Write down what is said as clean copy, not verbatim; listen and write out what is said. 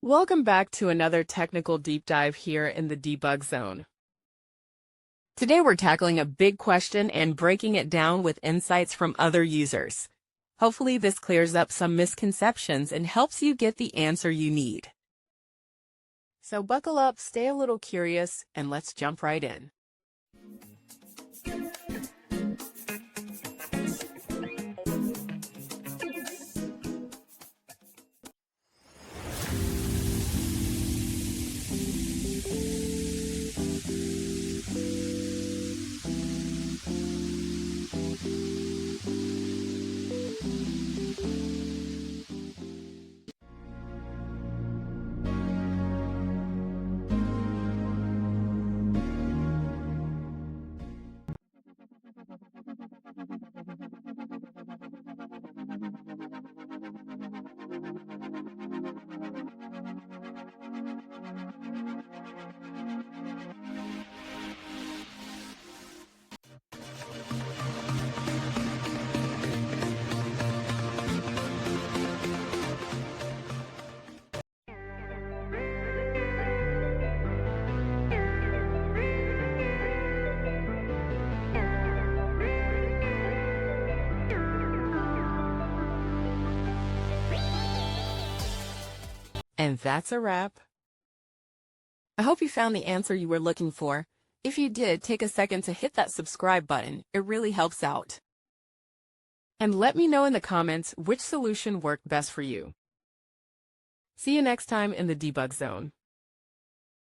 Welcome back to another technical deep dive here in the debug zone. Today we're tackling a big question and breaking it down with insights from other users. Hopefully this clears up some misconceptions and helps you get the answer you need. So buckle up, stay a little curious, and let's jump right in. And that's a wrap. I hope you found the answer you were looking for. If you did, take a second to hit that subscribe button. It really helps out. And let me know in the comments which solution worked best for you. See you next time in the debug zone.